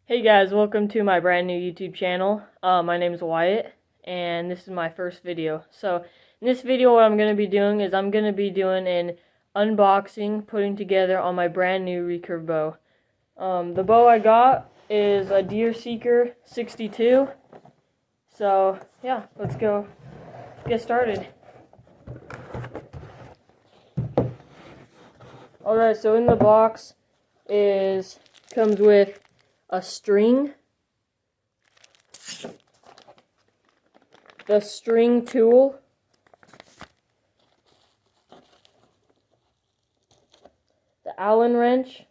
Hey guys, welcome to my brand new YouTube channel. My name is Wyatt, and this is my first video. So, in this video what I'm going to be doing is I'm going to be doing an unboxing, putting together on my brand new recurve bow. The bow I got is a Deerseeker 62. So, yeah, let's get started. Alright, so in the box comes with a string, the string tool, the Allen wrench,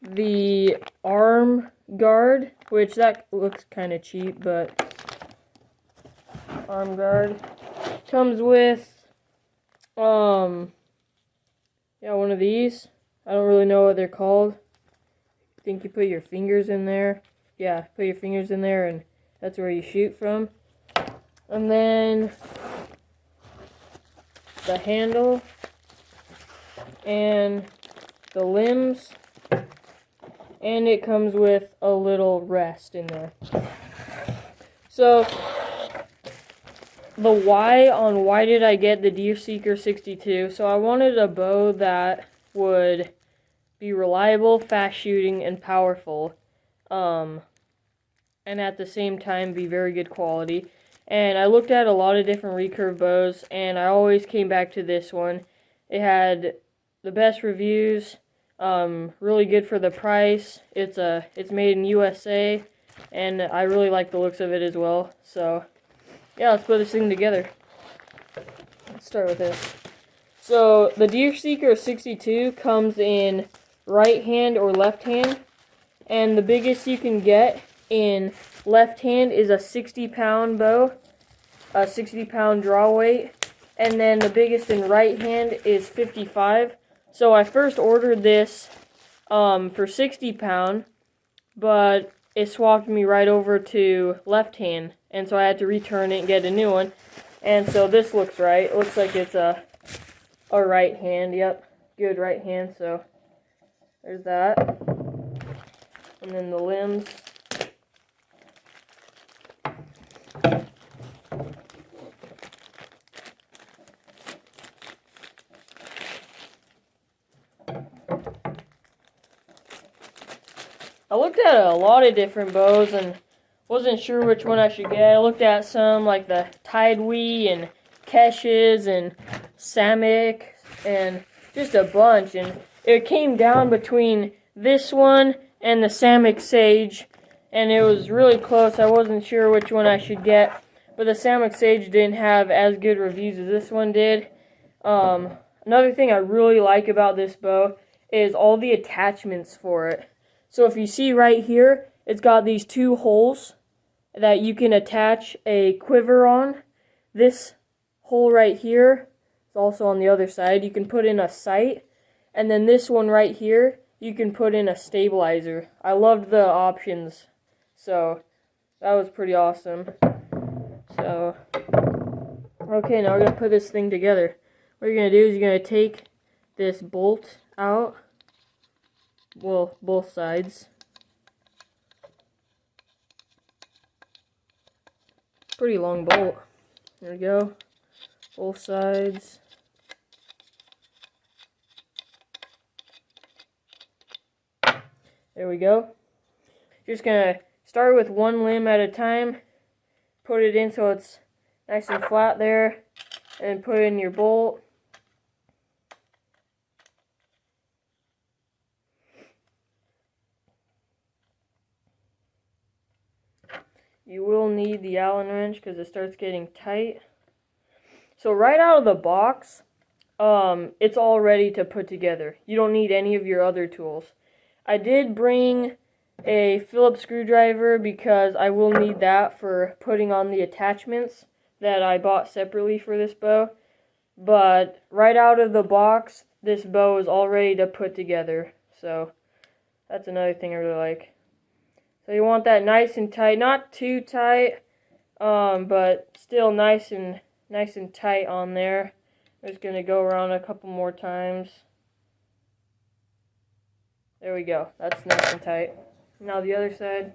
the arm guard, which that looks kind of cheap, but arm guard comes with one of these. I don't really know what they're called. I think you put your fingers in there. Yeah, put your fingers in there and that's where you shoot from. And then the handle and the limbs. And it comes with a little rest in there. So, the why did I get the Deerseeker 62? So I wanted a bow that would be reliable, fast shooting, and powerful, and at the same time be very good quality. And I looked at a lot of different recurve bows, and I always came back to this one. It had the best reviews, really good for the price. It's made in USA, and I really like the looks of it as well. So yeah, let's put this thing together. Let's start with this. So, the Deerseeker 62 comes in right hand or left hand, and the biggest you can get in left hand is a 60-pound bow, a 60-pound draw weight, and then the biggest in right hand is 55. So, I first ordered this for 60-pound, but it swapped me right over to left hand, and so I had to return it and get a new one. And so this looks right. It looks like it's a right hand. Yep, good right hand. So there's that. And then the limbs. I looked at a lot of different bows and wasn't sure which one I should get. I looked at some like the Tidewee and Keshes and Samick and just a bunch, and it came down between this one and the Samick Sage, and it was really close. I wasn't sure which one I should get, but the Samick Sage didn't have as good reviews as this one did. Another thing I really like about this bow is all the attachments for it. So if you see right here, it's got these two holes that you can attach a quiver on. This hole right here is also on the other side. You can put in a sight, and then this one right here, you can put in a stabilizer. I loved the options, so that was pretty awesome. So, okay, now we're going to put this thing together. What you're going to do is you're going to take this bolt out, well, both sides. Pretty long bolt. There we go. Both sides. There we go. Just gonna start with one limb at a time. Put it in so it's nice and flat there. And put in your bolt. You will need the Allen wrench because it starts getting tight. So right out of the box, it's all ready to put together. You don't need any of your other tools. I did bring a Phillips screwdriver because I will need that for putting on the attachments that I bought separately for this bow. But right out of the box, this bow is all ready to put together. So that's another thing I really like. So you want that nice and tight, not too tight, but still nice and tight on there. I'm just going to go around a couple more times. There we go. That's nice and tight. Now the other side.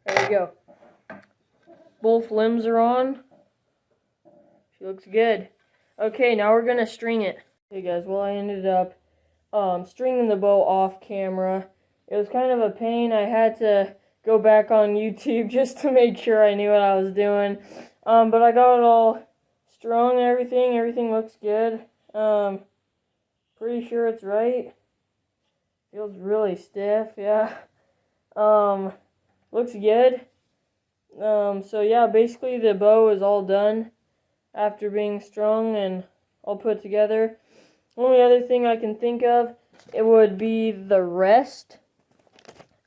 There we go. Both limbs are on. She looks good. Okay, now we're gonna string it. Hey guys, well I ended up stringing the bow off camera. It was kind of a pain. I had to go back on YouTube just to make sure I knew what I was doing. But I got it all strung and everything. Everything looks good. Pretty sure it's right. Feels really stiff, yeah. Looks good. So yeah, basically the bow is all done after being strung and all put together. Only other thing I can think of, it would be the rest,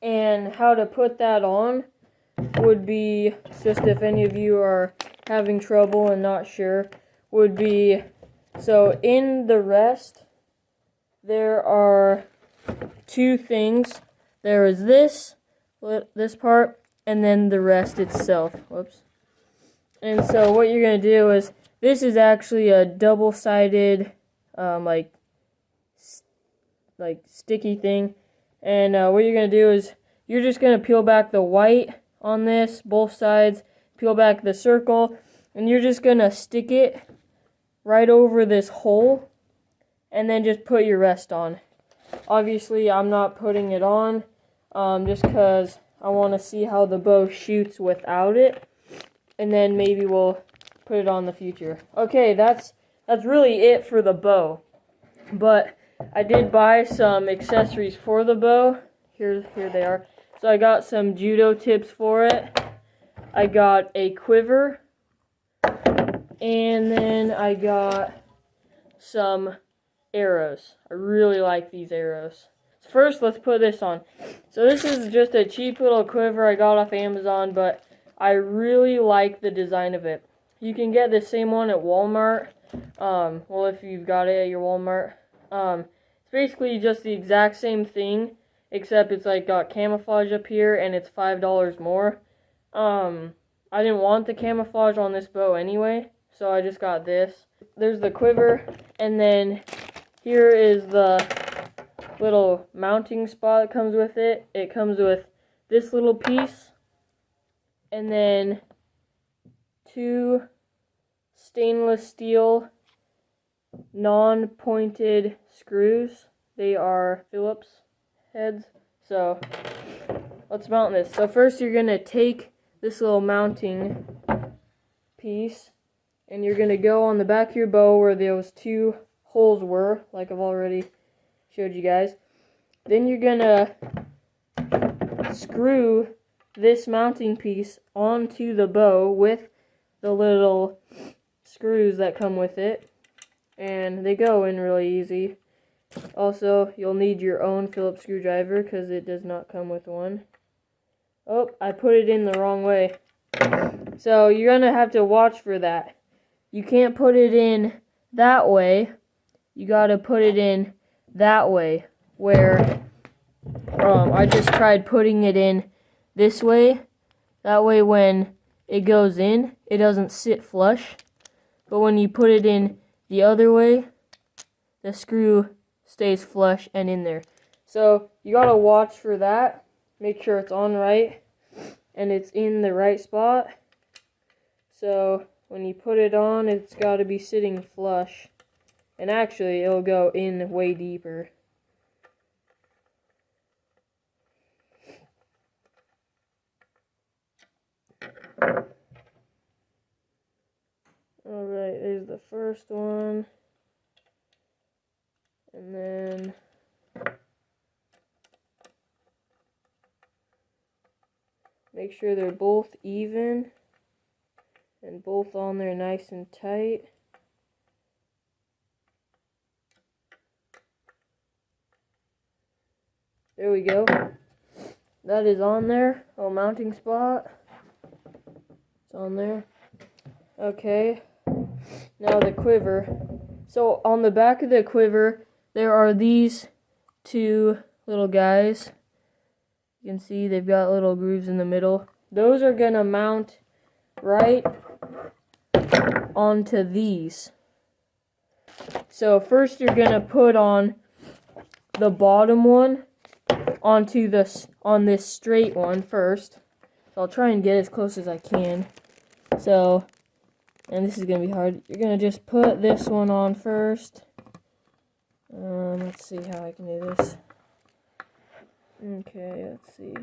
and how to put that on would be, just if any of you are having trouble and not sure, would be, so in the rest, there are two things. There is this part, and then the rest itself. Whoops. And so what you're going to do is, this is actually a double-sided, like sticky thing. And what you're going to do is, you're just going to peel back the white on this, both sides, peel back the circle, and you're just going to stick it right over this hole, and then just put your rest on. Obviously, I'm not putting it on, just because I want to see how the bow shoots without it, and then maybe we'll put it on in the future. Okay, that's really it for the bow. But I did buy some accessories for the bow. Here they are. So I got some judo tips for it. I got a quiver, and then I got some arrows. I really like these arrows. First, let's put this on. So this is just a cheap little quiver I got off Amazon, but I really like the design of it. You can get the same one at Walmart. Well, if you've got it at your Walmart. It's basically just the exact same thing, except it's like got camouflage up here, and it's $5 more. I didn't want the camouflage on this bow anyway, so I just got this. There's the quiver, and then here is the little mounting spot that comes with it. It comes with this little piece, and then two stainless steel non-pointed screws. They are Phillips heads. So let's mount this. So first you're going to take this little mounting piece, and you're going to go on the back of your bow where those two holes were, like I've already showed you guys. Then you're going to screw this mounting piece onto the bow with the little screws that come with it, and they go in really easy. Also, you'll need your own Phillips screwdriver because it does not come with one. Oh, I put it in the wrong way. So you're going to have to watch for that. You can't put it in that way. You got to put it in that way, where I just tried putting it in this way. That way when it goes in, it doesn't sit flush. But when you put it in the other way, the screw stays flush and in there. So you gotta watch for that. Make sure it's on right and it's in the right spot. So when you put it on, it's gotta be sitting flush. And actually, it'll go in way deeper. Alright, there's the first one. And then make sure they're both even and both on there nice and tight. There we go. That is on there. Oh, mounting spot. It's on there. Okay. Now the quiver. So on the back of the quiver, there are these two little guys. You can see they've got little grooves in the middle. Those are gonna mount right onto these. So first you're gonna put on the bottom one onto this straight one first. So I'll try and get as close as I can. So, and this is gonna be hard. You're gonna just put this one on first. Let's see how I can do this. Okay, let's see.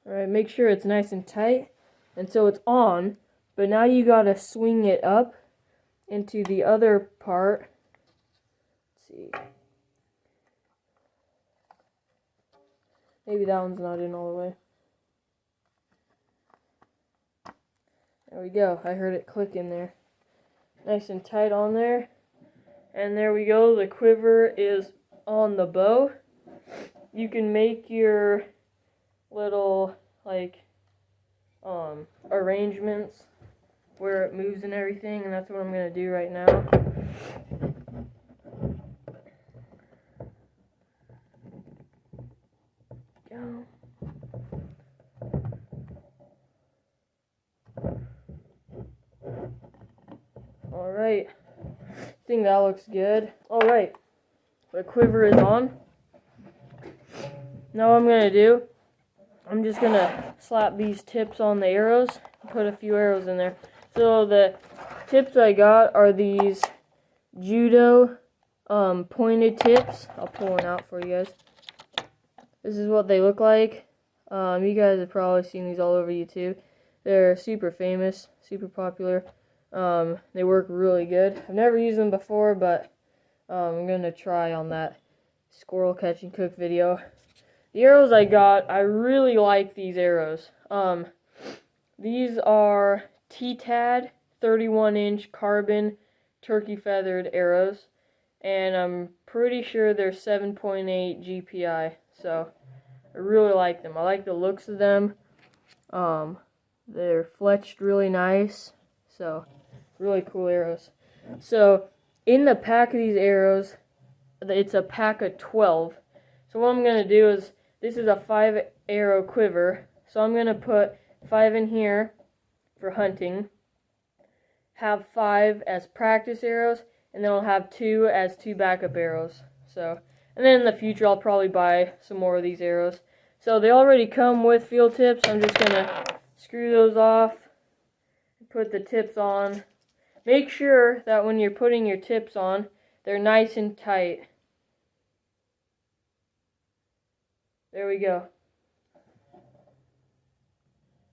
Alright, make sure it's nice and tight. And so it's on, but now you gotta swing it up into the other part. Let's see. Maybe that one's not in all the way. There we go. I heard it click in there. Nice and tight on there. And there we go. The quiver is on the bow. You can make your little arrangements where it moves and everything, and that's what I'm going to do right now. Go. Alright, I think that looks good. Alright, the quiver is on. Now what I'm going to do, I'm just going to slap these tips on the arrows and put a few arrows in there. So the tips I got are these judo pointed tips. I'll pull one out for you guys. This is what they look like. You guys have probably seen these all over YouTube. They're super famous, super popular. They work really good. I've never used them before, but I'm going to try on that squirrel catch and cook video. The arrows I got, I really like these arrows. These are T-TAD 31-inch carbon turkey feathered arrows, and I'm pretty sure they're 7.8 GPI, so I really like them. I like the looks of them. They're fletched really nice, so really cool arrows. So in the pack of these arrows, it's a pack of 12. So what I'm going to do is, this is a 5 arrow quiver, so I'm going to put 5 in here for hunting, have 5 as practice arrows, and then I'll have 2 as 2 backup arrows. So, and then in the future I'll probably buy some more of these arrows. So they already come with field tips. I'm just going to screw those off, put the tips on. Make sure that when you're putting your tips on, they're nice and tight. There we go.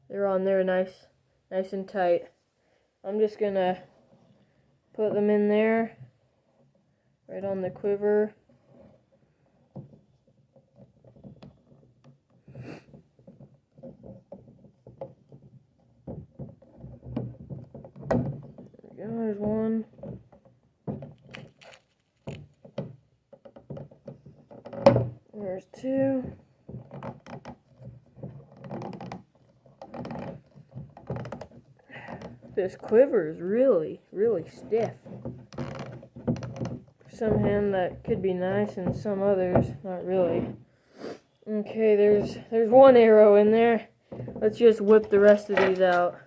They're on there nice and tight. I'm just gonna put them in there, right on the quiver. There we go, there's one. There's 2. This quiver is really, really stiff. Some hand that could be nice and some others not really. Okay, there's one arrow in there. Let's just whip the rest of these out.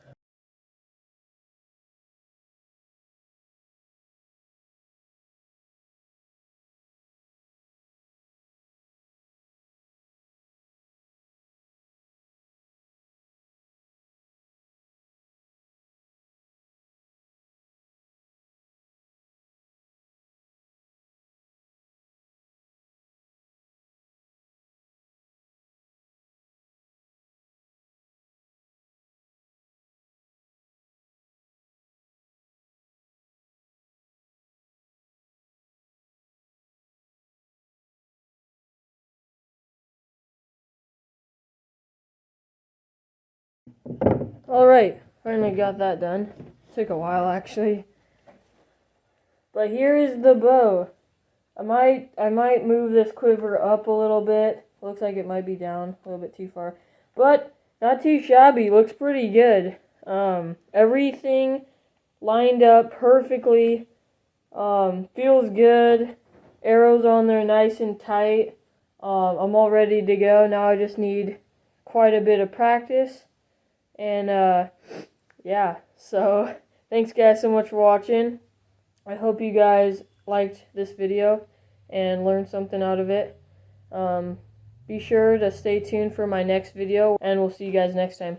Alright, finally got that done. Took a while actually. But here is the bow. I might move this quiver up a little bit. Looks like it might be down a little bit too far. But not too shabby. Looks pretty good. Everything lined up perfectly. Feels good. Arrows on there nice and tight. I'm all ready to go. Now I just need quite a bit of practice. And yeah, so thanks guys so much for watching. I hope you guys liked this video and learned something out of it. Be sure to stay tuned for my next video, and we'll see you guys next time.